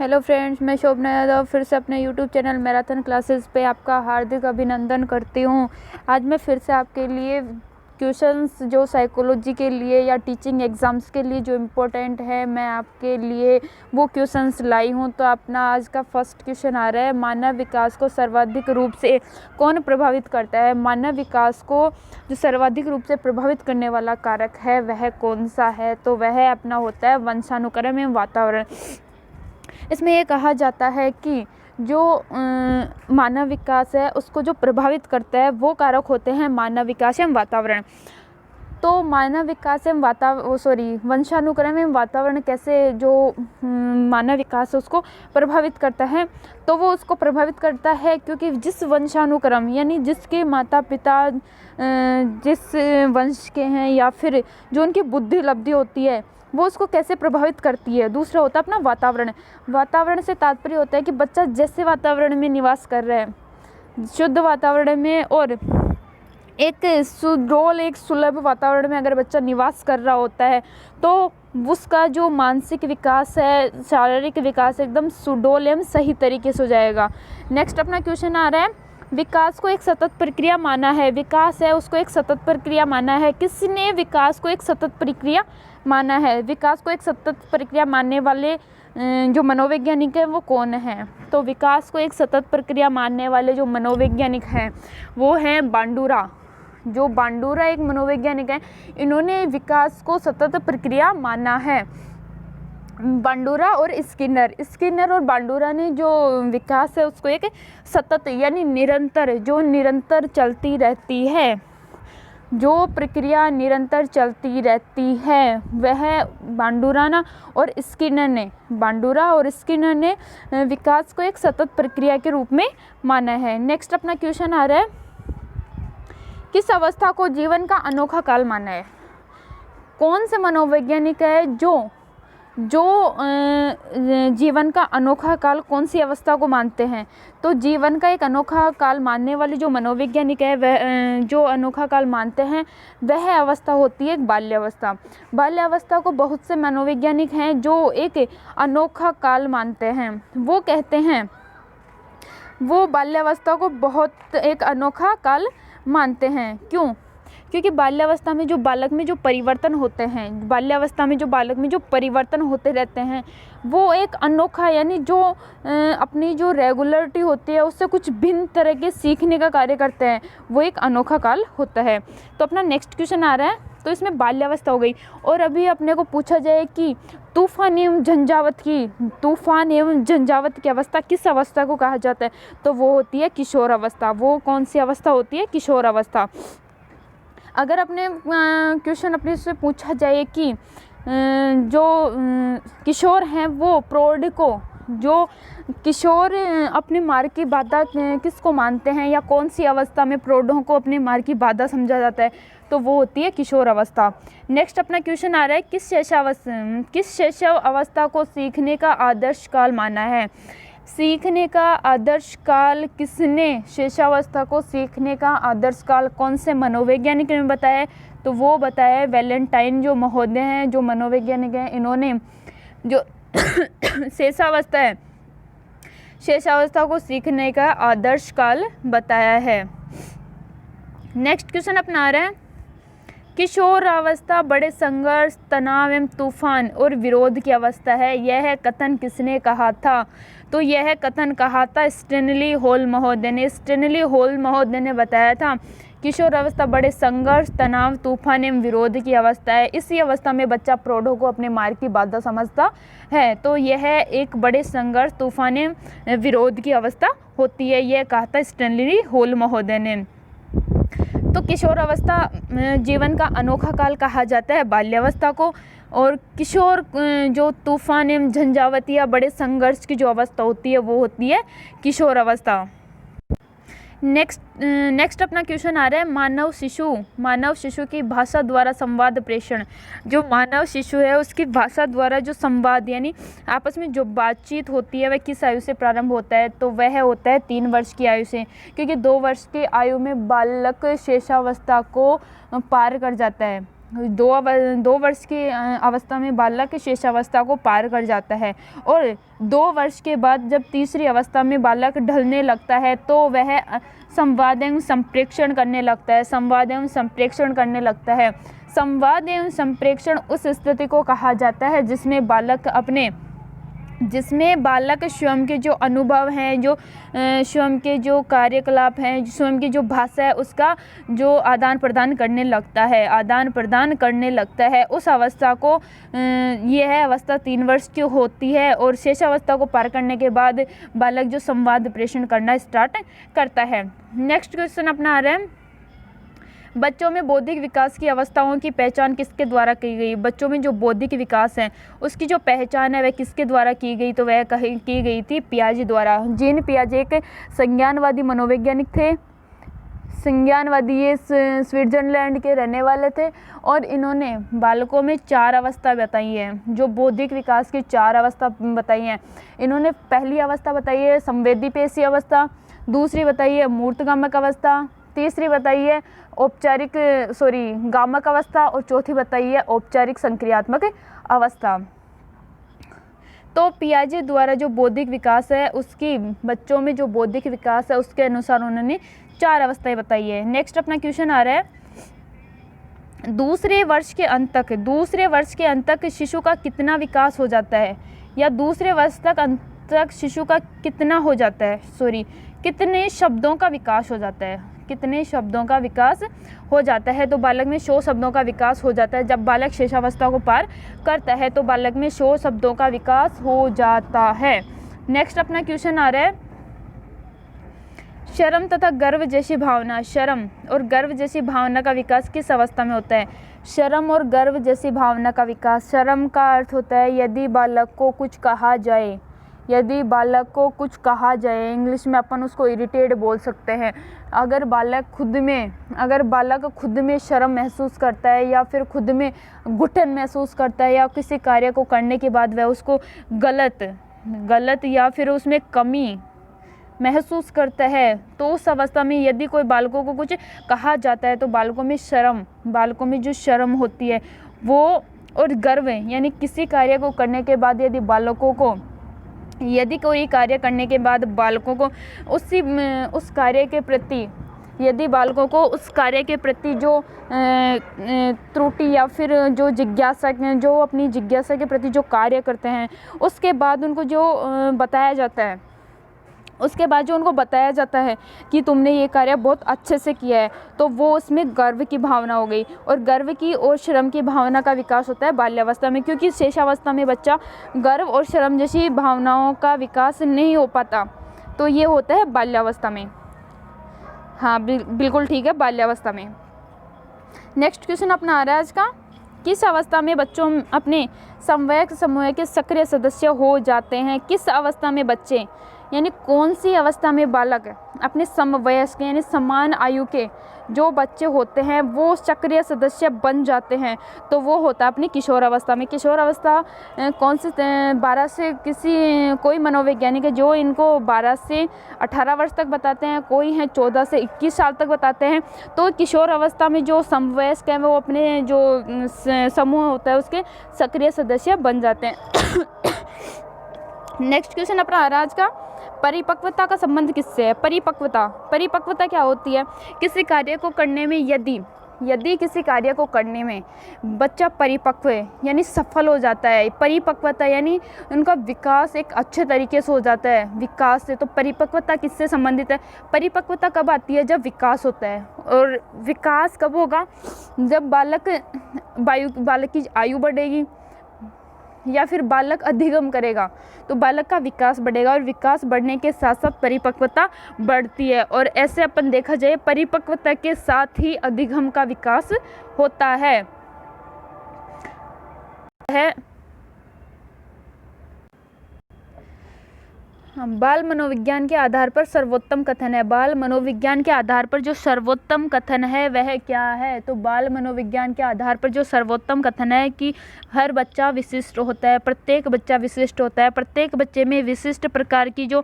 Hello friends, मैं शोभना यादव फिर से अपने यूट्यूब चैनल मैराथन क्लासेस पे आपका हार्दिक अभिनंदन करती हूँ। आज मैं फिर से आपके लिए क्वेश्चंस जो साइकोलॉजी के लिए या टीचिंग एग्ज़ाम्स के लिए जो इम्पोर्टेंट है, मैं आपके लिए वो क्वेश्चंस लाई हूँ। तो अपना आज का फर्स्ट क्वेश्चन आ रहा है, मानव विकास को सर्वाधिक रूप से कौन प्रभावित करता है। मानव विकास को जो सर्वाधिक रूप से प्रभावित करने वाला कारक है वह कौन सा है, तो वह अपना होता है वंशानुक्रम एवं वातावरण। इसमें ये कहा जाता है कि जो मानव विकास है उसको जो प्रभावित करता है वो कारक होते हैं मानव विकास एवं वातावरण। तो मानव विकास एवं वंशानुक्रम एवं वातावरण कैसे जो मानव विकास है उसको प्रभावित करता है, तो वो उसको प्रभावित करता है क्योंकि जिस वंशानुक्रम यानी जिसके माता पिता जिस वंश के हैं या फिर जो उनकी बुद्धि लब्धि होती है वो उसको कैसे प्रभावित करती है। दूसरा होता है अपना वातावरण। वातावरण से तात्पर्य होता है कि बच्चा जैसे वातावरण में निवास कर रहा है, शुद्ध वातावरण में और एक सुडौल एक सुलभ वातावरण में अगर बच्चा निवास कर रहा होता है तो उसका जो मानसिक विकास है, शारीरिक विकास एकदम सुडौल एवं सही तरीके से हो जाएगा। नेक्स्ट अपना क्वेश्चन आ रहा है, विकास को एक सतत प्रक्रिया माना है। विकास है उसको एक सतत प्रक्रिया माना है। किसने विकास को एक सतत प्रक्रिया माना है? विकास को एक सतत प्रक्रिया मानने वाले जो मनोवैज्ञानिक है वो कौन है? तो विकास को एक सतत प्रक्रिया मानने वाले जो मनोवैज्ञानिक हैं वो हैं बांडुरा। जो बांडुरा एक मनोवैज्ञानिक है, इन्होंने विकास को सतत प्रक्रिया माना है। बांडुरा और स्किनर और बांडुरा ने जो विकास है उसको एक सतत यानी निरंतर, जो निरंतर चलती रहती है, जो प्रक्रिया निरंतर चलती रहती है वह बांडुरा और स्किनर ने विकास को एक सतत प्रक्रिया के रूप में माना है। नेक्स्ट अपना क्वेश्चन आ रहा है, किस अवस्था को जीवन का अनोखा काल माना है? कौन से मनोवैज्ञानिक है जो जीवन का अनोखा काल कौन सी अवस्था को मानते हैं? तो जीवन का एक अनोखा काल मानने वाले जो मनोवैज्ञानिक है वह जो अनोखा काल मानते हैं वह अवस्था होती है बाल्यावस्था। बाल्यावस्था को बहुत से मनोवैज्ञानिक हैं जो एक अनोखा काल मानते हैं। वो कहते हैं वो बाल्यावस्था को बहुत एक अनोखा काल मानते हैं। क्यों? क्योंकि बाल्यावस्था में जो बालक में जो परिवर्तन होते हैं, बाल्यावस्था में जो बालक में जो परिवर्तन होते रहते हैं वो एक अनोखा यानी जो अपनी जो रेगुलरिटी होती है उससे कुछ भिन्न तरह के सीखने का कार्य करते हैं, वो एक अनोखा काल होता है। तो अपना नेक्स्ट क्वेश्चन आ रहा है, तो इसमें बाल्यावस्था हो गई और अभी अपने को पूछा जाए कि तूफान एवं झंझावत की अवस्था किस अवस्था को कहा जाता है? तो वो होती है किशोर अवस्था। वो कौन सी अवस्था होती है? किशोर अवस्था। अगर अपने क्वेश्चन अपने से पूछा जाए कि जो किशोर हैं वो प्रौढ़ को, जो किशोर अपने मार्ग की बाधा किसको मानते हैं या कौन सी अवस्था में प्रौढ़ों को अपने मार्ग की बाधा समझा जाता है? तो वो होती है किशोर अवस्था। नेक्स्ट अपना क्वेश्चन आ रहा है, किस शैशव अवस्था को सीखने का आदर्श काल माना है? सीखने का आदर्श काल किसने शैशवावस्था को सीखने का आदर्श काल कौन से मनोवैज्ञानिक ने बताया? तो वो बताया है वैलेंटाइन जो महोदय हैं, जो मनोवैज्ञानिक हैं, इन्होंने जो शैशवावस्था को सीखने का आदर्श काल बताया है। नेक्स्ट क्वेश्चन अपना आ रहा है, किशोर अवस्था बड़े संघर्ष, तनाव एवं तूफान और विरोध की अवस्था है। यह कथन किसने कहा था? तो यह कथन कहा था स्टैनली हॉल महोदय ने। स्टैनली हॉल महोदय ने बताया था किशोर अवस्था बड़े संघर्ष, तनाव, तूफान एवं विरोध की अवस्था है। इसी अवस्था में बच्चा प्रौढ़ों को अपने मार्ग की बाधा समझता है। तो यह एक बड़े संघर्ष, तूफान एवं विरोध की अवस्था होती है, यह कहा था स्टैनली हॉल महोदय ने। तो किशोर अवस्था जीवन का अनोखा काल कहा जाता है बाल्यावस्था को, और किशोर जो तूफान एवं झंझावत या बड़े संघर्ष की जो अवस्था होती है वो होती है किशोर अवस्था। नेक्स्ट अपना क्वेश्चन आ रहा है, मानव शिशु की भाषा द्वारा संवाद प्रेषण। जो मानव शिशु है उसकी भाषा द्वारा जो संवाद यानी आपस में जो बातचीत होती है वह किस आयु से प्रारंभ होता है? तो वह होता है 3 वर्ष की आयु से, क्योंकि 2 वर्ष की आयु में बालक शैशवावस्था को पार कर जाता है। दो वर्ष की अवस्था में बालक शेषावस्था को पार कर जाता है, और 2 वर्ष के बाद जब तीसरी अवस्था में बालक ढलने लगता है तो वह संवाद एवं संप्रेक्षण करने लगता है। संवाद एवं संप्रेक्षण करने लगता है। संवाद एवं संप्रेक्षण उस स्थिति को कहा जाता है जिसमें बालक स्वयं के जो अनुभव हैं, जो स्वयं के जो कार्यकलाप हैं, स्वयं की जो भाषा है, उसका जो आदान प्रदान करने लगता है। उस अवस्था को यह अवस्था 3 वर्ष की होती है, और शेष अवस्था को पार करने के बाद बालक जो संवाद प्रेषण करना स्टार्ट करता है। नेक्स्ट क्वेश्चन अपना आ रहा है, बच्चों में बौद्धिक विकास की अवस्थाओं की पहचान किसके द्वारा की गई? बच्चों में जो बौद्धिक विकास है उसकी जो पहचान है वह किसके द्वारा की गई? तो वह की गई थी पियाजे द्वारा। जीन पियाजे एक संज्ञानवादी मनोवैज्ञानिक थे। संज्ञानवादी, ये स्विट्जरलैंड के रहने वाले थे, और इन्होंने बालकों में 4 अवस्था बताई है, जो बौद्धिक विकास की 4 अवस्था बताई हैं। इन्होंने पहली अवस्था बताई है संवेदी पेशी अवस्था, दूसरी बताई है मूर्तगामक अवस्था, तीसरी बताई है गामक अवस्था, और चौथी बताई है औपचारिक संक्रियात्मक अवस्था। तो पियाजे द्वारा जो बौद्धिक विकास है उसकी, बच्चों में जो बौद्धिक विकास है उसके अनुसार उन्होंने 4 अवस्थाएं बताई है। नेक्स्ट अपना क्वेश्चन आ रहा है, दूसरे वर्ष के अंत तक शिशु का कितना विकास हो जाता है, या दूसरे वर्ष तक शिशु का कितना हो जाता है, कितने शब्दों का विकास हो जाता है? कितने शब्दों का विकास हो जाता है? तो बालक में 100 शब्दों का विकास हो जाता है। जब बालक शेषावस्था को पार करता है तो बालक में 100 शब्दों का विकास हो जाता है। नेक्स्ट अपना क्वेश्चन आ रहा है, शर्म तथा गर्व जैसी भावना, शर्म और गर्व जैसी भावना का विकास किस अवस्था में होता है? शर्म और गर्व जैसी भावना का विकास, शर्म का अर्थ होता है यदि बालक को कुछ कहा जाए, इंग्लिश में अपन उसको इरिटेट बोल सकते हैं। अगर बालक खुद में शर्म महसूस करता है, या फिर खुद में घुटन महसूस करता है, या किसी कार्य को करने के बाद वह उसको गलत या फिर उसमें कमी महसूस करता है, तो उस अवस्था में यदि कोई बालकों को कुछ कहा जाता है तो बालकों में जो शर्म होती है वो, और गर्व यानी किसी कार्य को करने के बाद यदि कोई कार्य करने के बाद बालकों को उस कार्य के प्रति जो त्रुटि या फिर जो जिज्ञासा, जो अपनी जिज्ञासा के प्रति जो कार्य करते हैं, उसके बाद उनको जो बताया जाता है कि तुमने ये कार्य बहुत अच्छे से किया है, तो वो उसमें गर्व की भावना हो गई। और गर्व की और शर्म की भावना का विकास होता है बाल्यावस्था में, क्योंकि शेषावस्था में बच्चा गर्व और शर्म जैसी भावनाओं का विकास नहीं हो पाता, तो ये होता है बाल्यावस्था में। हाँ, बिल्कुल ठीक है, बाल्यावस्था में। नेक्स्ट क्वेश्चन अपना आ रहा है आज का, किस अवस्था में बच्चों अपने समवयस्क समूह के सक्रिय सदस्य हो जाते हैं? किस अवस्था में बच्चे, यानी कौन सी अवस्था में बालक अपने समवयस्क यानी समान आयु के जो बच्चे होते हैं वो सक्रिय सदस्य बन जाते हैं? तो वो होता है अपनी किशोर अवस्था में। किशोर अवस्था कौन से 12 से कोई मनोवैज्ञानिक है जो इनको 12 से 18 वर्ष तक बताते हैं, कोई है 14 से 21 साल तक बताते हैं। तो किशोर अवस्था में जो समवयस्क हैं वो अपने जो समूह होता है उसके सक्रिय सदस्य बन जाते हैं। नेक्स्ट क्वेश्चन अपना आ रहा है आज का, परिपक्वता का संबंध किससे है? परिपक्वता क्या होती है? किसी कार्य को करने में यदि किसी कार्य को करने में बच्चा परिपक्व है यानी सफल हो जाता है, परिपक्वता यानी उनका विकास एक अच्छे तरीके से हो जाता है विकास से। तो परिपक्वता किससे संबंधित है? परिपक्वता कब आती है? जब विकास होता है। और विकास कब होगा? जब बालक की आयु बढ़ेगी या फिर बालक अधिगम करेगा, तो बालक का विकास बढ़ेगा, और विकास बढ़ने के साथ साथ परिपक्वता बढ़ती है। और ऐसे अपन देखा जाए परिपक्वता के साथ ही अधिगम का विकास होता है। बाल मनोविज्ञान के आधार पर सर्वोत्तम कथन है। बाल मनोविज्ञान के आधार पर जो सर्वोत्तम कथन है वह क्या है? तो बाल मनोविज्ञान के आधार पर जो सर्वोत्तम कथन है कि हर बच्चा विशिष्ट होता है, प्रत्येक बच्चा विशिष्ट होता है, प्रत्येक बच्चे में विशिष्ट प्रकार की जो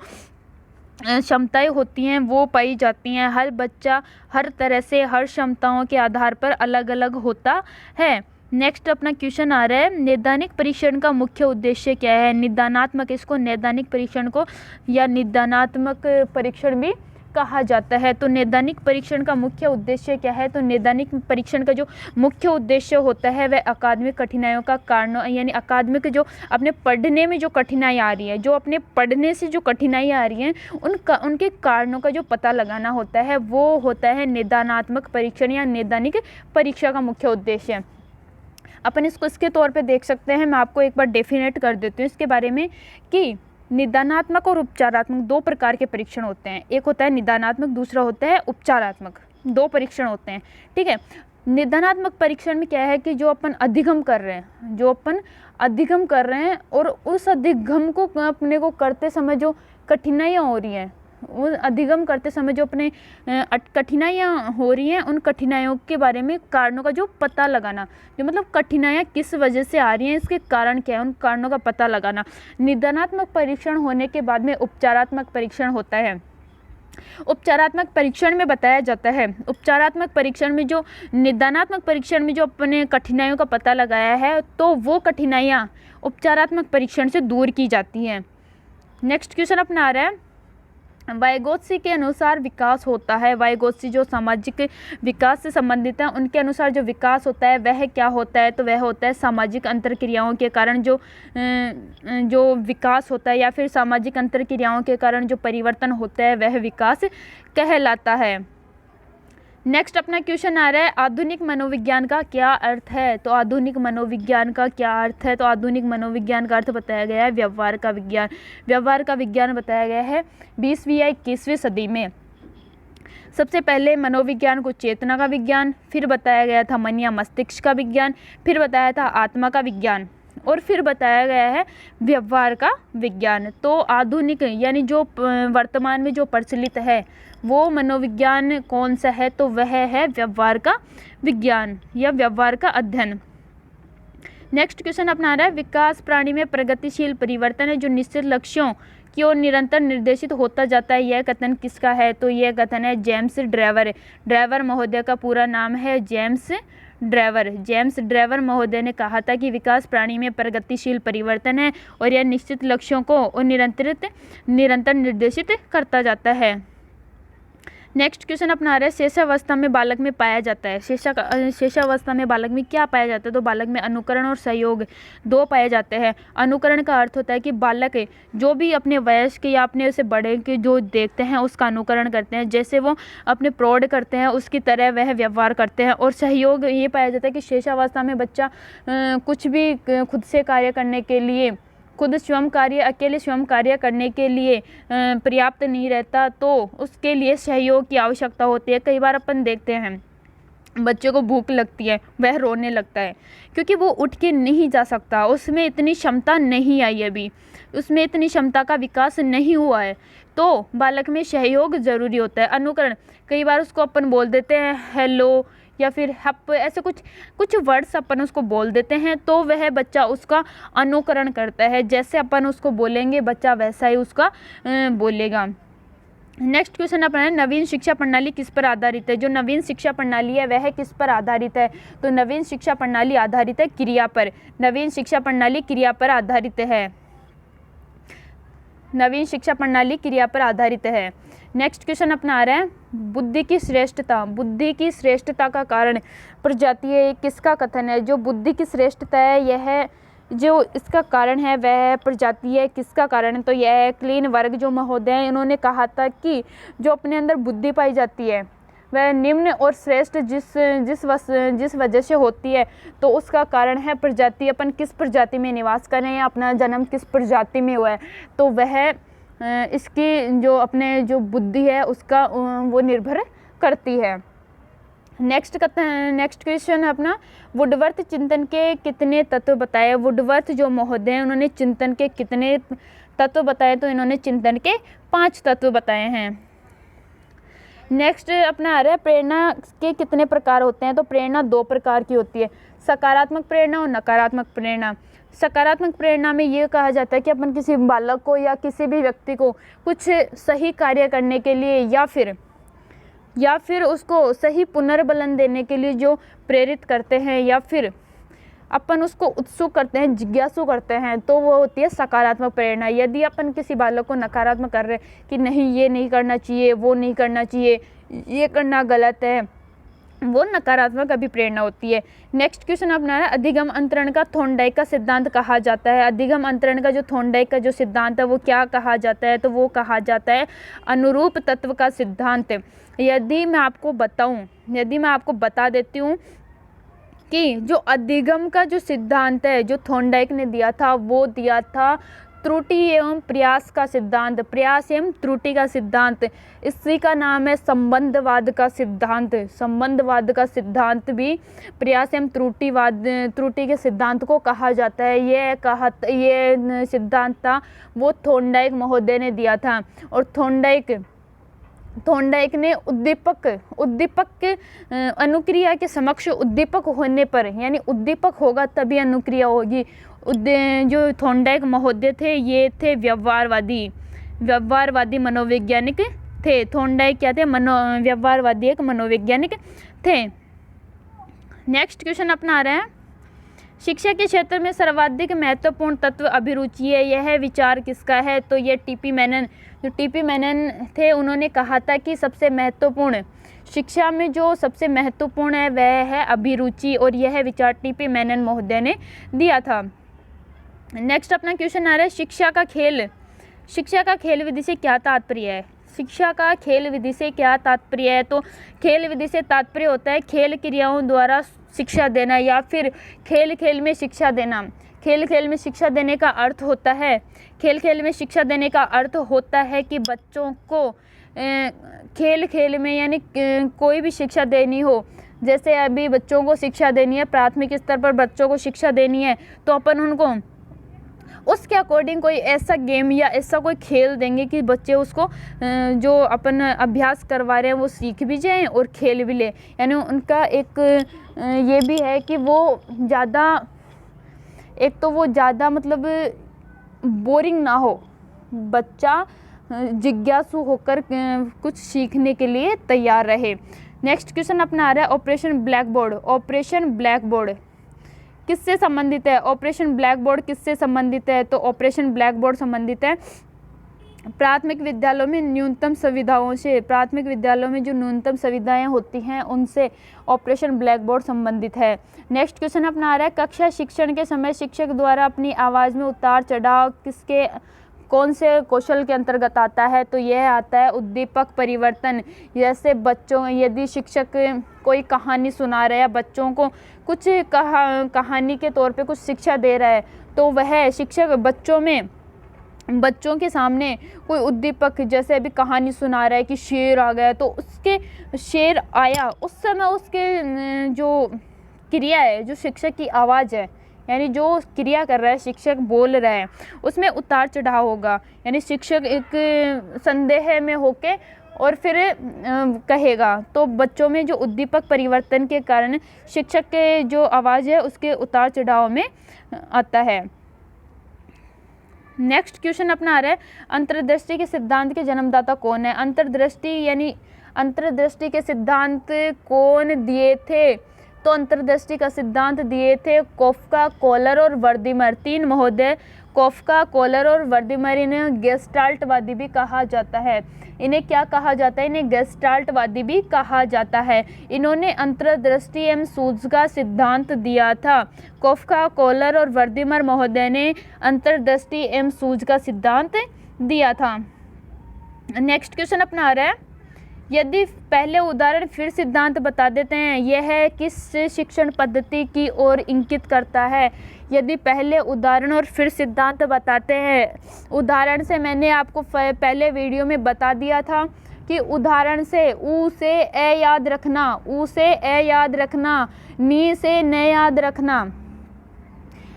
क्षमताएं होती हैं वो पाई जाती हैं। हर बच्चा हर तरह से हर क्षमताओं के आधार पर अलग अलग होता है। नेक्स्ट अपना क्वेश्चन आ रहा है, नैदानिक परीक्षण का मुख्य उद्देश्य क्या है? निदानात्मक, इसको नैदानिक परीक्षण को या निदानात्मक परीक्षण भी कहा जाता है। तो नैदानिक परीक्षण का मुख्य उद्देश्य क्या है? तो नैदानिक परीक्षण का जो मुख्य उद्देश्य होता है वह अकादमिक कठिनाइयों का कारण, यानी अकादमिक जो अपने पढ़ने में जो कठिनाई आ रही है, जो अपने पढ़ने से जो कठिनाई आ रही है उनके कारणों का जो पता लगाना होता है वो होता है निदानात्मक परीक्षण या नैदानिक परीक्षा का मुख्य उद्देश्य। अपन इसको इसके तौर पे देख सकते हैं। मैं आपको एक बार डेफिनेट कर देती हूँ इसके बारे में कि निदानात्मक और उपचारात्मक दो प्रकार के परीक्षण होते हैं। एक होता है निदानात्मक, दूसरा होता है उपचारात्मक। दो परीक्षण होते हैं, ठीक है। निदानात्मक परीक्षण में क्या है कि जो अपन अधिगम कर रहे हैं, और उस अधिगम को अपने को करते समय जो कठिनाइयाँ हो रही हैं, उन अधिगम करते समय जो अपने कठिनाइयाँ हो रही हैं, उन कठिनाइयों के बारे में कारणों का जो पता लगाना, जो मतलब कठिनाइयाँ किस वजह से आ रही हैं, इसके कारण क्या है, उन कारणों का पता लगाना। निदानात्मक परीक्षण होने के बाद में उपचारात्मक परीक्षण होता है। उपचारात्मक परीक्षण में बताया जाता है, उपचारात्मक परीक्षण में जो निदानात्मक परीक्षण में जो अपने कठिनाइयों का पता लगाया है तो वो कठिनाइयाँ उपचारात्मक परीक्षण से दूर की जाती हैं। नेक्स्ट क्वेश्चन अपना आ रहा है, वाइगोत्स्की के अनुसार विकास होता है। वाइगोत्स्की जो सामाजिक विकास से संबंधित है, उनके अनुसार जो विकास होता है वह क्या होता है? तो वह होता है सामाजिक अंतरक्रियाओं के कारण जो विकास होता है, या फिर सामाजिक अंतरक्रियाओं के कारण जो परिवर्तन होता है वह विकास कहलाता है। नेक्स्ट अपना क्वेश्चन आ रहा है, आधुनिक मनोविज्ञान का क्या अर्थ है? तो आधुनिक मनोविज्ञान का क्या अर्थ है? तो आधुनिक मनोविज्ञान का अर्थ बताया गया है व्यवहार का विज्ञान। व्यवहार का विज्ञान बताया गया है 20वीं या 21वीं सदी में। सबसे पहले मनोविज्ञान को चेतना का विज्ञान, फिर बताया गया था मन या मस्तिष्क का विज्ञान, फिर बताया था आत्मा का विज्ञान, और फिर बताया गया है व्यवहार का विज्ञान। तो आधुनिक यानी जो वर्तमान में जो प्रचलित है वो मनोविज्ञान कौन सा है? तो वह है व्यवहार का विज्ञान या व्यवहार का अध्ययन। नेक्स्ट क्वेश्चन अपना आ रहा है, विकास प्राणी में प्रगतिशील परिवर्तन है जो निश्चित लक्ष्यों की ओर निरंतर निर्देशित होता जाता है। यह कथन किसका है? तो यह कथन है जेम्स ड्रेवर। ड्रेवर महोदय का पूरा नाम है जेम्स ड्रेवर। जेम्स ड्रेवर महोदय ने कहा था कि विकास प्राणी में प्रगतिशील परिवर्तन है और यह निश्चित लक्ष्यों को निरंतर निर्देशित करता जाता है। नेक्स्ट क्वेश्चन अपना आ रहा है, शेषावस्था में बालक में पाया जाता है। शेषावस्था में बालक में क्या पाया जाता है? तो बालक में अनुकरण और सहयोग दो पाए जाते हैं। अनुकरण का अर्थ होता है कि बालक जो भी अपने वयस्क या अपने से बड़े के जो देखते हैं उसका अनुकरण करते हैं, जैसे वो अपने प्रौढ़ करते हैं उसकी तरह वह व्यवहार करते हैं। और सहयोग ये पाया जाता है कि शेषावस्था में बच्चा कुछ भी खुद से कार्य करने के लिए, अकेले स्वयं कार्य करने के लिए पर्याप्त नहीं रहता, तो उसके लिए सहयोग की आवश्यकता होती है। कई बार अपन देखते हैं बच्चे को भूख लगती है, वह रोने लगता है क्योंकि वो उठ के नहीं जा सकता, उसमें इतनी क्षमता नहीं आई, अभी उसमें इतनी क्षमता का विकास नहीं हुआ है। तो बालक में सहयोग ज़रूरी होता है। अनुकरण, कई बार उसको अपन बोल देते हैं हेलो या फिर हप, ऐसे कुछ वर्ड्स अपन उसको बोल देते हैं तो वह बच्चा उसका अनुकरण करता है। जैसे अपन उसको बोलेंगे बच्चा वैसा ही उसका बोलेगा। नेक्स्ट क्वेश्चन अपना है, नवीन शिक्षा प्रणाली किस पर आधारित है? जो नवीन शिक्षा प्रणाली है वह किस पर आधारित है? तो नवीन शिक्षा प्रणाली आधारित है क्रिया पर। नवीन शिक्षा प्रणाली क्रिया पर आधारित है। नवीन शिक्षा प्रणाली क्रिया पर आधारित है। नेक्स्ट क्वेश्चन अपना आ रहा है, बुद्धि की श्रेष्ठता। बुद्धि की श्रेष्ठता का कारण प्रजातीय किसका कथन है? जो बुद्धि की श्रेष्ठता है यह जो इसका कारण है वह प्रजातीय किसका कारण है? तो यह क्लीन वर्ग जो महोदय हैं इन्होंने कहा था कि जो अपने अंदर बुद्धि पाई जाती है वह निम्न और श्रेष्ठ जिस वजह से होती है तो उसका कारण है प्रजाति। अपन किस प्रजाति में निवास कर रहे हैं, अपना जन्म किस प्रजाति में हुआ है, तो वह इसकी जो अपने जो बुद्धि है उसका वो निर्भर करती है। नेक्स्ट क्वेश्चन है अपना, वुडवर्थ चिंतन के कितने तत्व बताए? वुडवर्थ जो महोदय हैं उन्होंने चिंतन के कितने तत्व बताए? तो इन्होंने चिंतन के 5 तत्व बताए हैं। नेक्स्ट अपना आ रहा है, प्रेरणा के कितने प्रकार होते हैं? तो प्रेरणा 2 प्रकार की होती है, सकारात्मक प्रेरणा और नकारात्मक प्रेरणा। सकारात्मक प्रेरणा में ये कहा जाता है कि अपन किसी बालक को या किसी भी व्यक्ति को कुछ सही कार्य करने के लिए या फिर उसको सही पुनर्बलन देने के लिए जो प्रेरित करते हैं या फिर अपन उसको उत्सुक करते हैं, जिज्ञासु करते हैं, तो वो होती है सकारात्मक प्रेरणा। यदि अपन किसी बालक को नकारात्मक कर रहे हैं कि नहीं ये नहीं करना चाहिए, वो नहीं करना चाहिए, ये करना गलत है, वो नकारात्मक अभिप्रेरणा होती है। नेक्स्ट क्वेश्चन अपना है, अधिगम अंतरण का थॉर्नडाइक का सिद्धांत कहा जाता है। अधिगम अंतरण का जो थॉर्नडाइक का जो सिद्धांत है वो क्या कहा जाता है, तो वो कहा जाता है अनुरूप तत्व का सिद्धांत। यदि मैं आपको बता देती हूँ कि जो अधिगम का जो सिद्धांत है जो थॉर्नडाइक ने दिया था, वो दिया था त्रुटि एवं प्रयास का सिद्धांत, प्रयास एवं त्रुटि का सिद्धांत। इसी का नाम है संबंधवाद का सिद्धांत। संबंधवाद का सिद्धांत भी प्रयास एवं त्रुटि के सिद्धांत को कहा जाता है। ये सिद्धांत था वो थॉर्नडाइक महोदय ने दिया था। और थॉर्नडाइक ने उद्दीपक अनुक्रिया के समक्ष उद्दीपक होने पर, यानी उद्दीपक होगा तभी अनुक्रिया होगी। जो थॉर्नडाइक महोदय थे ये थे व्यवहारवादी मनोवैज्ञानिक थे। थॉर्नडाइक क्या थे? व्यवहारवादी एक मनोवैज्ञानिक थे। नेक्स्ट क्वेश्चन अपना आ रहा है, शिक्षा के क्षेत्र में सर्वाधिक महत्वपूर्ण तत्व अभिरुचि है, यह विचार किसका है? तो ये टीपी मैनन थे, उन्होंने कहा था कि सबसे महत्वपूर्ण शिक्षा में जो सबसे महत्वपूर्ण है वह है अभिरुचि, और यह विचार टीपी मैनन महोदय ने दिया था। नेक्स्ट अपना क्वेश्चन आ रहा है, शिक्षा का खेल विधि से क्या तात्पर्य है? शिक्षा का खेल विधि से क्या तात्पर्य है? तो खेल विधि से तात्पर्य होता है खेल क्रियाओं द्वारा शिक्षा देना या फिर खेल में शिक्षा देना। खेल में शिक्षा देने का अर्थ होता है कि बच्चों को खेल में यानी कोई भी शिक्षा देनी हो। जैसे अभी बच्चों को शिक्षा देनी है, प्राथमिक स्तर पर बच्चों को शिक्षा देनी है, तो अपन उनको उसके अकॉर्डिंग कोई ऐसा गेम या ऐसा कोई खेल देंगे कि बच्चे उसको जो अपन अभ्यास करवा रहे हैं वो सीख भी जाएं और खेल भी लें। यानी उनका एक ये भी है कि वो ज़्यादा मतलब बोरिंग ना हो, बच्चा जिज्ञासु होकर कुछ सीखने के लिए तैयार रहे। नेक्स्ट क्वेश्चन अपना आ रहा है, ऑपरेशन ब्लैकबोर्ड किससे संबंधित है? ऑपरेशन ब्लैकबोर्ड किससे संबंधित है? तो ऑपरेशन ब्लैकबोर्ड संबंधित है प्राथमिक विद्यालयों में न्यूनतम सुविधाओं से। प्राथमिक विद्यालयों में जो न्यूनतम सुविधाएं होती हैं उनसे ऑपरेशन ब्लैकबोर्ड संबंधित है। नेक्स्ट क्वेश्चन अपना आ रहा है, कक्षा शिक्षण के समय शिक्षक द्वारा अपनी आवाज़ में उतार चढ़ाव कौन से कौशल के अंतर्गत आता है? तो यह आता है उद्दीपक परिवर्तन। जैसे बच्चों, यदि शिक्षक कोई कहानी सुना रहा है, बच्चों को कुछ कहानी के तौर पे कुछ शिक्षा दे रहा है, तो वह शिक्षक बच्चों के सामने कोई उद्दीपक, जैसे अभी कहानी सुना रहा है कि शेर आ गया, तो उसके शेर आया उस समय उसके जो क्रिया है, जो शिक्षक की आवाज़ है, यानी जो क्रिया कर रहा है, शिक्षक बोल रहा है, उसमें उतार चढ़ाव होगा। यानी शिक्षक एक संदेह में होके और फिर कहेगा, तो बच्चों में जो उद्दीपक परिवर्तन के कारण शिक्षक के जो आवाज़ है उसके उतार चढ़ाव में आता है। नेक्स्ट क्वेश्चन अपना आ रहा है, अंतर्दृष्टि के सिद्धांत के जन्मदाता कौन है? अंतर्दृष्टि के सिद्धांत कौन दिए थे? तो अंतर्दृष्टि का सिद्धांत दिए थे कोफ्का, कोलर और वर्दीमर, तीन महोदय। कोफ्का, कोलर और वर्दीमर, इन्हें गेस्टाल्टवादी भी कहा जाता है। इन्हें क्या कहा जाता है? इन्हें गेस्टाल्टवादी भी कहा जाता है। इन्होंने अंतर्दृष्टि एवं सूझ का सिद्धांत दिया था। कोफ्का, कोलर और वर्दीमर महोदय ने अंतर्दृष्टि एवं सूझ का सिद्धांत दिया था। नेक्स्ट क्वेश्चन अपना आ रहा है, यदि पहले उदाहरण फिर सिद्धांत बता देते हैं, यह किस शिक्षण पद्धति की ओर इंगित करता है? यदि पहले उदाहरण और फिर सिद्धांत बताते हैं, उदाहरण से मैंने आपको पहले वीडियो में बता दिया था कि उदाहरण से ऊ से ए याद रखना, ऊ से ए याद रखना, नी से न याद रखना,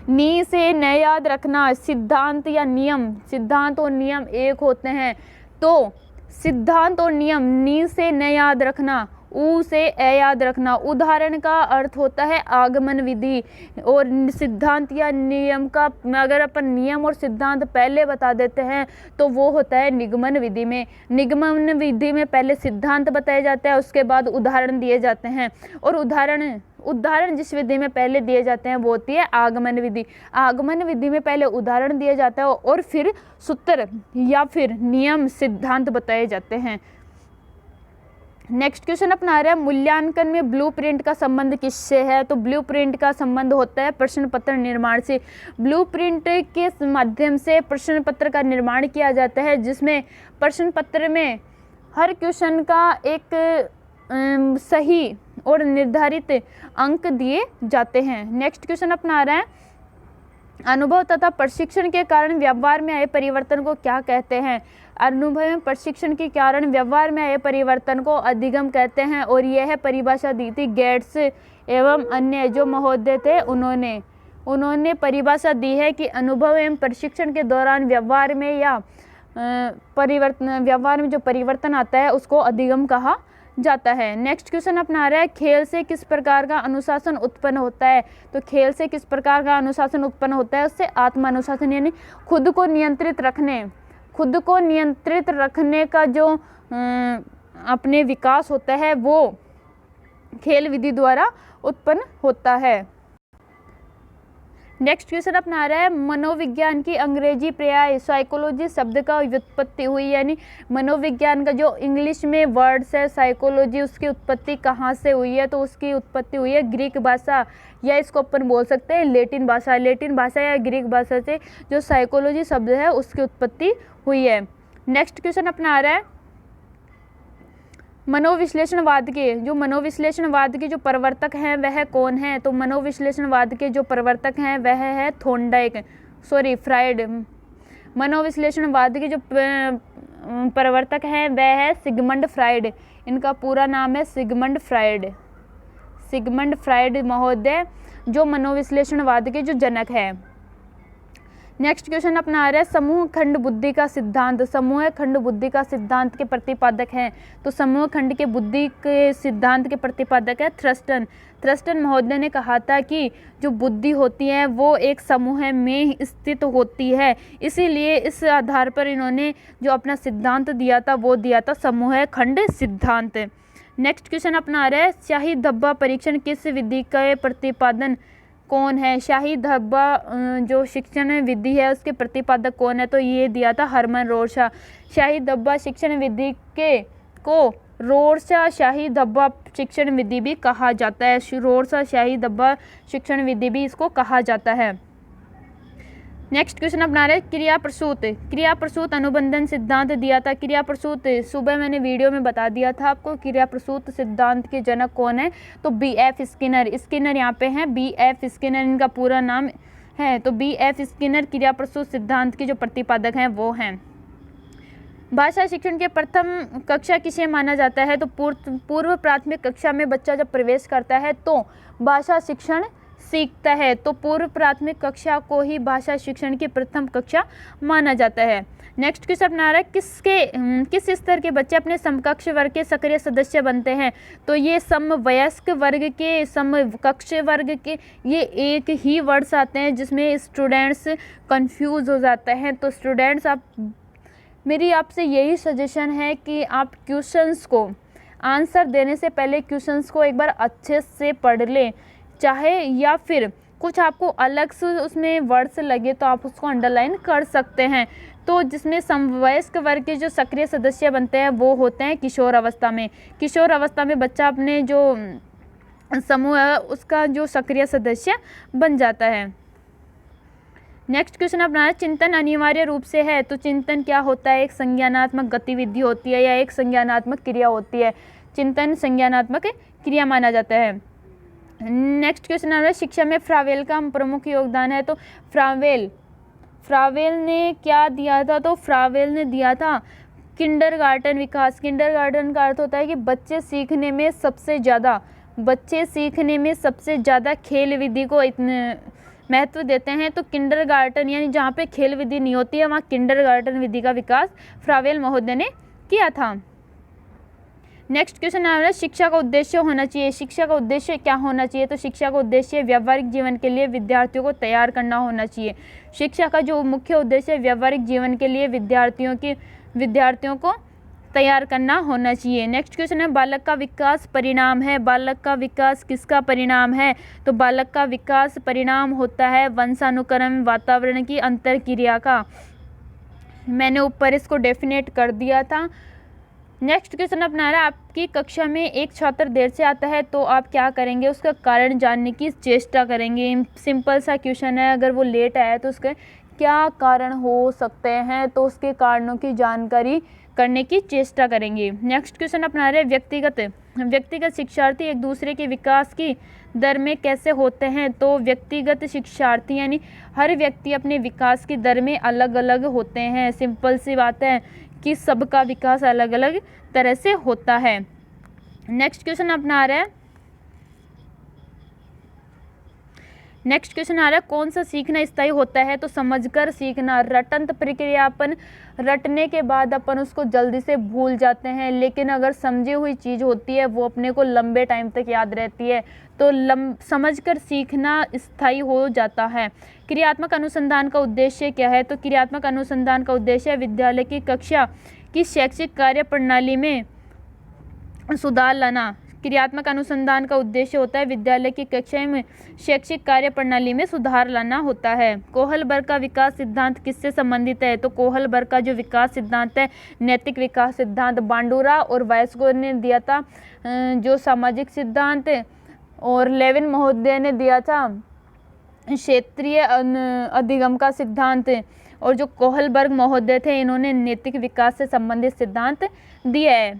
नी से न याद रखना। सिद्धांत या नियम, सिद्धांत और नियम एक होते हैं, तो सिद्धांत और नियम नी से न याद रखना ऊ से ए याद रखना। उदाहरण का अर्थ होता है आगमन विधि, और सिद्धांत या नियम का अगर अपन नियम और सिद्धांत पहले बता देते हैं तो वो होता है निगमन विधि में। निगमन विधि में पहले सिद्धांत बताया जाता है, उसके बाद उदाहरण दिए जाते हैं, और उदाहरण जिस विधि में पहले दिए जाते हैं वो होती है आगमन विधि। आगमन विधि में पहले उदाहरण दिया जाता है और फिर सूत्र या फिर नियम सिद्धांत बताए जाते हैं। नेक्स्ट क्वेश्चन अपना आ रहा है, मूल्यांकन में ब्लूप्रिंट का संबंध किससे है? तो ब्लूप्रिंट का संबंध होता है प्रश्न पत्र निर्माण से। ब्लूप्रिंट के माध्यम से प्रश्न पत्र का निर्माण किया जाता है, जिसमें प्रश्न पत्र में हर क्वेश्चन का एक सही और निर्धारित अंक दिए जाते हैं। नेक्स्ट क्वेश्चन अपना आ रहा है, अनुभव तथा प्रशिक्षण के कारण व्यवहार में आए परिवर्तन को क्या कहते हैं? अनुभव में प्रशिक्षण के कारण व्यवहार में आए परिवर्तन को अधिगम कहते हैं, और यह परिभाषा दी थी गेट्स एवं अन्य जो महोदय थे उन्होंने परिभाषा दी है कि अनुभव एवं प्रशिक्षण के दौरान व्यवहार में जो परिवर्तन आता है उसको अधिगम कहा जाता है। नेक्स्ट क्वेश्चन अपना आ रहा है, खेल से किस प्रकार का अनुशासन उत्पन्न होता है? तो खेल से किस प्रकार का अनुशासन उत्पन्न होता है? उससे आत्म अनुशासन यानी खुद को नियंत्रित रखने का जो अपने विकास होता है वो खेल विधि द्वारा उत्पन्न होता है। नेक्स्ट क्वेश्चन अपना आ रहा है, मनोविज्ञान की अंग्रेजी पर्याय साइकोलॉजी शब्द का व्युत्पत्ति हुई, यानी मनोविज्ञान का जो इंग्लिश में वर्ड्स है साइकोलॉजी, उसकी उत्पत्ति कहाँ से हुई है? तो उसकी उत्पत्ति हुई है ग्रीक भाषा, या इसको अपन बोल सकते हैं लैटिन भाषा या ग्रीक भाषा से जो साइकोलॉजी शब्द है उसकी उत्पत्ति हुई है। नेक्स्ट क्वेश्चन अपना आ रहा है, मनोविश्लेषणवाद के जो प्रवर्तक हैं वह कौन है? तो मनोविश्लेषणवाद के जो प्रवर्तक हैं वह है फ्राइड। मनोविश्लेषणवाद के जो प्रवर्तक हैं वह है सिगमंड फ्राइड। इनका पूरा नाम है सिगमंड फ्राइड महोदय, जो मनोविश्लेषणवाद के जो जनक है। नेक्स्ट क्वेश्चन अपना आ रहा है, समूह खंड बुद्धि का सिद्धांत के प्रतिपादक हैं। तो समूह खंड के बुद्धि के सिद्धांत के प्रतिपादक है थ्रस्टन महोदय ने कहा था कि जो बुद्धि होती है वो एक समूह में स्थित होती है, इसीलिए इस आधार पर इन्होंने जो अपना सिद्धांत दिया था वो दिया था समूह खंड सिद्धांत। नेक्स्ट क्वेश्चन अपना आ रहा है, शाही धब्बा परीक्षण किस विधि का प्रतिपादन कौन है? शाही धब्बा जो शिक्षण विधि है उसके प्रतिपादक कौन है? तो ये दिया था हरमन रोरशा। शाही धब्बा शिक्षण विधि को रोरशा शाही धब्बा शिक्षण विधि भी कहा जाता है। रोरशा शाही धब्बा शिक्षण विधि भी इसको कहा जाता है। नेक्स्ट क्वेश्चन अपना रहे, क्रिया प्रसूत अनुबंधन सिद्धांत दिया था। क्रिया प्रसूत सुबह मैंने वीडियो में बता दिया था आपको क्रिया प्रसूत सिद्धांत के जनक कौन है? तो BF स्किनर यहाँ पे हैं, BF स्किनर इनका पूरा नाम है। तो BF स्किनर क्रिया प्रसूत सिद्धांत के जो प्रतिपादक हैं वो हैं। भाषा शिक्षण के प्रथम कक्षा किसे माना जाता है? तो पूर्व प्राथमिक कक्षा में बच्चा जब प्रवेश करता है तो भाषा शिक्षण सीखता है, तो पूर्व प्राथमिक कक्षा को ही भाषा शिक्षण की प्रथम कक्षा माना जाता है। नेक्स्ट क्वेश्चन अपना रहा है, किस स्तर के बच्चे अपने समकक्ष वर्ग के सक्रिय सदस्य बनते हैं? तो ये समवयस्क वर्ग के समकक्ष वर्ग के ये एक ही वर्ड्स आते हैं जिसमें स्टूडेंट्स कंफ्यूज हो जाते हैं। तो स्टूडेंट्स मेरी आपसे यही सजेशन है कि आप क्वेश्चंस को आंसर देने से पहले क्वेश्चंस को एक बार अच्छे से पढ़ लें, चाहे या फिर कुछ आपको अलग से उसमें वर्ड्स लगे तो आप उसको अंडरलाइन कर सकते हैं। तो जिसमें समवयस्क वर्ग के जो सक्रिय सदस्य बनते हैं वो होते हैं किशोर अवस्था में बच्चा अपने जो समूह है उसका जो सक्रिय सदस्य बन जाता है। नेक्स्ट क्वेश्चन अपना है, चिंतन अनिवार्य रूप से है। तो चिंतन क्या होता है? एक संज्ञानात्मक गतिविधि होती है या एक संज्ञानात्मक क्रिया होती है। चिंतन संज्ञानात्मक क्रिया माना जाता है। नेक्स्ट क्वेश्चन है, शिक्षा में फ्रावेल का प्रमुख योगदान है। तो फ्रावेल ने क्या दिया था? तो फ्रावेल ने दिया था किंडरगार्टन विकास। किंडरगार्टन का अर्थ होता है कि बच्चे सीखने में सबसे ज़्यादा खेल विधि को इतने महत्व देते हैं। तो किंडरगार्टन यानी जहाँ पे खेल विधि नहीं होती है वहाँ किंडरगार्टन विधि का विकास फ्रावेल महोदय ने किया था। नेक्स्ट क्वेश्चन आ रहा है शिक्षा का उद्देश्य होना चाहिए। शिक्षा का उद्देश्य क्या होना चाहिए? तो शिक्षा का उद्देश्य व्यावहारिक जीवन के लिए विद्यार्थियों को तैयार करना होना चाहिए। शिक्षा का जो मुख्य उद्देश्य है व्यावहारिक जीवन के लिए विद्यार्थियों को तैयार करना होना चाहिए। नेक्स्ट क्वेश्चन है बालक का विकास परिणाम है। बालक का विकास किसका परिणाम है? तो बालक का विकास परिणाम होता है वंशानुक्रम वातावरण की अंतरक्रिया का। मैंने ऊपर इसको डेफिनेट कर दिया था। नेक्स्ट क्वेश्चन अपना रहा है आपकी कक्षा में एक छात्र देर से आता है तो आप क्या करेंगे? उसका कारण जानने की चेष्टा करेंगे। सिंपल सा क्वेश्चन है, अगर वो लेट आया तो उसके क्या कारण हो सकते हैं, तो उसके कारणों की जानकारी करने की चेष्टा करेंगे। नेक्स्ट क्वेश्चन अपना रहे व्यक्तिगत शिक्षार्थी एक दूसरे के विकास की दर में कैसे होते हैं? तो व्यक्तिगत शिक्षार्थी यानी हर व्यक्ति अपने विकास की दर में अलग अलग होते हैं। सिंपल सी बात है कि सबका विकास अलग अलग तरह से होता है। नेक्स्ट क्वेश्चन अपना रहा है कौन सा सीखना स्थायी होता है? तो समझकर सीखना। रटंत प्रक्रिया अपन रटने के बाद अपन उसको जल्दी से भूल जाते हैं, लेकिन अगर समझी हुई चीज़ होती है वो अपने को लंबे टाइम तक याद रहती है। तो समझकर सीखना स्थायी हो जाता है। क्रियात्मक अनुसंधान का उद्देश्य क्या है? तो क्रियात्मक अनुसंधान का उद्देश्य विद्यालय की कक्षा की शैक्षिक कार्य प्रणाली में सुधार लाना। क्रियात्मक अनुसंधान का उद्देश्य होता है विद्यालय की कक्षा में शैक्षिक कार्य प्रणाली में सुधार लाना होता है। कोहलबर्ग का विकास सिद्धांत किससे संबंधित है? तो कोहलबर्ग का जो विकास सिद्धांत है नैतिक विकास सिद्धांत बांडुरा और वायस्को ने दिया था जो सामाजिक सिद्धांत, और लेविन महोदय ने दिया था क्षेत्रीय अधिगम का सिद्धांत, और जो कोहलबर्ग महोदय थे इन्होंने नैतिक विकास से संबंधित सिद्धांत दिया है।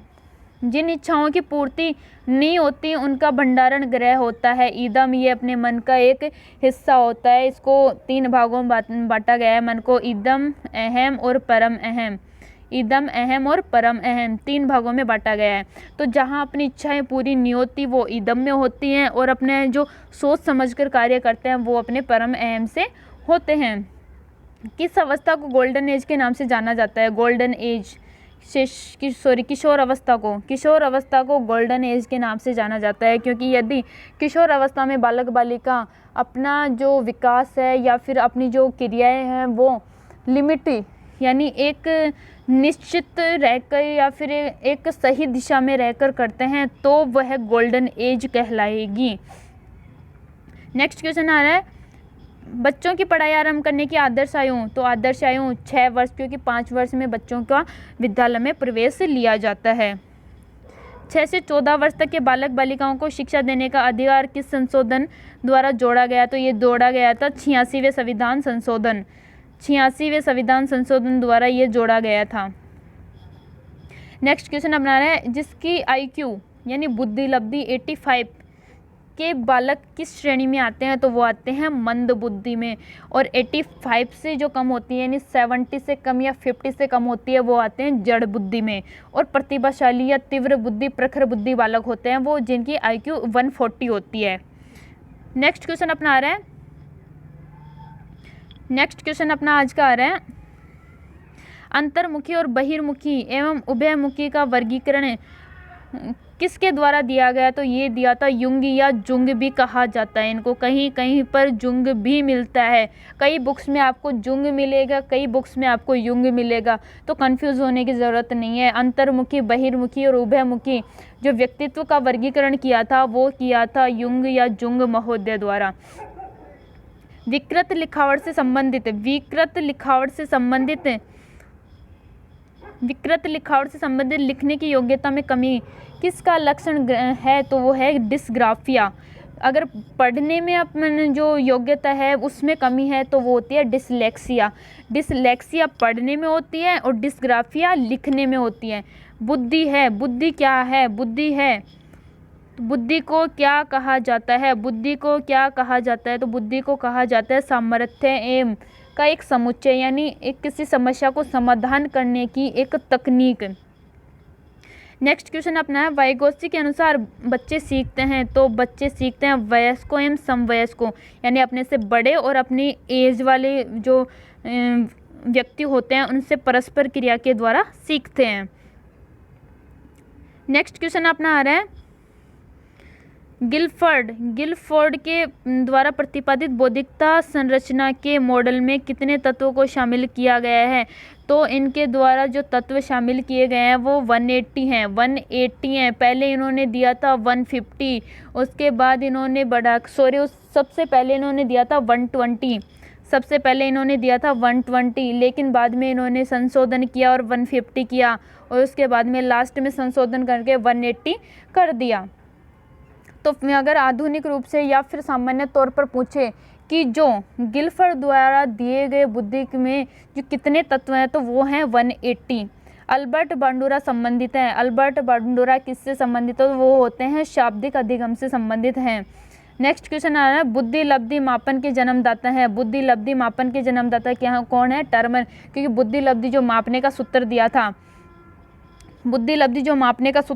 जिन इच्छाओं की पूर्ति नहीं होती उनका भंडारण गृह होता है। ईदम ये अपने मन का एक हिस्सा होता है। इसको 3 भागों में बांटा गया है मन को, ईदम, अहम और परम अहम। ईदम, अहम और परम अहम 3 भागों में बांटा गया है। तो जहाँ अपनी इच्छाएं पूरी नहीं होती वो ईदम में होती हैं, और अपने जो सोच समझकर कार्य करते हैं वो अपने परम अहम से होते हैं। किस अवस्था को गोल्डन एज के नाम से जाना जाता है? गोल्डन एज किशोर अवस्था को गोल्डन एज के नाम से जाना जाता है, क्योंकि यदि किशोर अवस्था में बालक बालिका अपना जो विकास है या फिर अपनी जो क्रियाएं हैं वो लिमिट यानी एक निश्चित रहकर या फिर एक सही दिशा में रहकर करते हैं तो वह गोल्डन एज कहलाएगी। नेक्स्ट क्वेश्चन आ रहा है बच्चों की पढ़ाई आरंभ करने की आदर्श आयु। तो आदर्श आयु 6 वर्ष, क्योंकि 5 वर्ष में बच्चों का विद्यालय में प्रवेश लिया जाता है। 6 से 14 वर्ष तक के बालक बालिकाओं को शिक्षा देने का अधिकार किस संशोधन द्वारा जोड़ा गया? तो ये जोड़ा गया था 86वें संविधान संशोधन। 86वें संविधान संशोधन द्वारा ये जोड़ा गया था। नेक्स्ट क्वेश्चन अपना रहे हैं जिसकी IQ यानी बुद्धि लब्धि 85 के बालक किस श्रेणी में आते हैं? तो वो आते हैं मंद बुद्धि में, और 85 से जो कम होती है यानी 70 से कम या 50 से कम होती है वो आते हैं जड़ बुद्धि में। और प्रतिभाशाली या तीव्र बुद्धि प्रखर बुद्धि बालक होते हैं वो जिनकी IQ 140 होती है। नेक्स्ट क्वेश्चन अपना आ रहा है आज का आ रहा है अंतर्मुखी और बहिर्मुखी एवं उभयमुखी का वर्गीकरण किसके द्वारा दिया गया? तो ये दिया था युंग या जुंग भी कहा जाता है इनको। कहीं कहीं पर जुंग भी मिलता है, कई बुक्स में आपको जुंग मिलेगा, कई बुक्स में आपको युंग मिलेगा, तो कंफ्यूज होने की ज़रूरत नहीं है। अंतर्मुखी बहिर्मुखी और उभयमुखी जो व्यक्तित्व का वर्गीकरण किया था वो किया था युंग या जुंग महोदय द्वारा। विकृत लिखावट से संबंधित लिखने की योग्यता में कमी किसका लक्षण है? तो वो है डिस्ग्राफिया। अगर पढ़ने में अपन जो योग्यता है उसमें कमी है तो वो होती है डिसलेक्सिया। डिसलेक्सिया पढ़ने में होती है और डिस्ग्राफिया लिखने में होती है। बुद्धि है, बुद्धि क्या है? बुद्धि को क्या कहा जाता है? तो बुद्धि को कहा जाता है सामर्थ्य एवं का एक समुच्चय, यानी एक किसी समस्या को समाधान करने की एक तकनीक। नेक्स्ट क्वेश्चन अपना है वाइगोत्स्की के अनुसार बच्चे सीखते हैं। तो बच्चे सीखते हैं वयस्कों एवं समवयस्कों, यानी अपने से बड़े और अपनी एज वाले जो व्यक्ति होते हैं उनसे परस्पर क्रिया के द्वारा सीखते हैं। नेक्स्ट क्वेश्चन अपना आ रहा है, गिलफोर्ड के द्वारा प्रतिपादित बौद्धिकता संरचना के मॉडल में कितने तत्वों को शामिल किया गया है? तो इनके द्वारा जो तत्व शामिल किए गए हैं वो 180 हैं। पहले इन्होंने दिया था 150, उसके बाद इन्होंने सबसे पहले इन्होंने दिया था 120, लेकिन बाद में इन्होंने संशोधन किया और 150 किया, और उसके बाद में लास्ट में संशोधन करके 180 कर दिया। तो अगर आधुनिक रूप से या फिर सामान्य तौर पर पूछे कि जो गिलफोर्ड द्वारा दिए गए बुद्धि में जो कितने तत्व हैं, तो वो हैं 180। अल्बर्ट बांडुरा संबंधित है। अल्बर्ट बांडुरा किससे संबंधित है? तो वो होते हैं शाब्दिक अधिगम से संबंधित हैं। नेक्स्ट क्वेश्चन आ रहा है, बुद्धि लब्धि मापन के जन्मदाता है। बुद्धि लब्धि मापन के जन्मदाता क्या कौन है? टर्मन। क्योंकि बुद्धि लब्धि जो मापने का सूत्र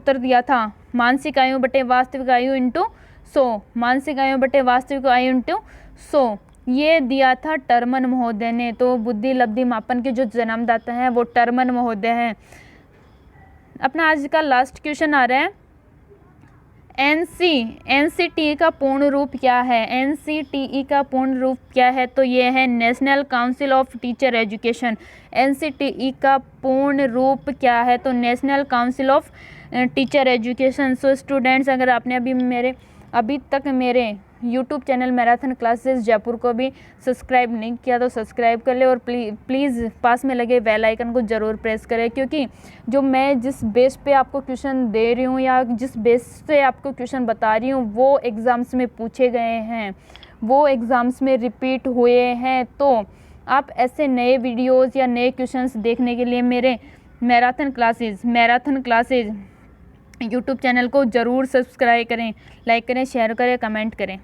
दिया था, मानसिक आयु बटे वास्तविक आयु इंटू 100, मानसिक आयु बटे वास्तविक आयु इंटू 100, ये दिया था टर्मन महोदय ने। तो बुद्धि लब्धि मापन के जो जन्मदाता हैं वो टर्मन महोदय हैं। अपना आज का लास्ट क्वेश्चन आ रहा है, एनसीटीई का पूर्ण रूप क्या है? एनसीटीई का पूर्ण रूप क्या है? तो ये है national council of teacher education. NCTE का पूर्ण रूप क्या है? तो national council of teacher education. So students, अगर आपने अभी तक मेरे YouTube channel marathon classes Jaipur को भी सब्सक्राइब नहीं किया तो सब्सक्राइब कर ले, और प्लीज़ पास में लगे बेल आइकन को ज़रूर प्रेस करें, क्योंकि जो मैं जिस बेस पे आपको क्वेश्चन दे रही हूँ या जिस बेस से आपको क्वेश्चन बता रही हूँ वो एग्ज़ाम्स में पूछे गए हैं, वो एग्ज़ाम्स में रिपीट हुए हैं। तो आप ऐसे नए वीडियोज़ या नए क्वेश्चंस देखने के लिए मेरे मैराथन क्लासेज यूट्यूब चैनल को ज़रूर सब्सक्राइब करें, लाइक करें, शेयर करें, कमेंट करें।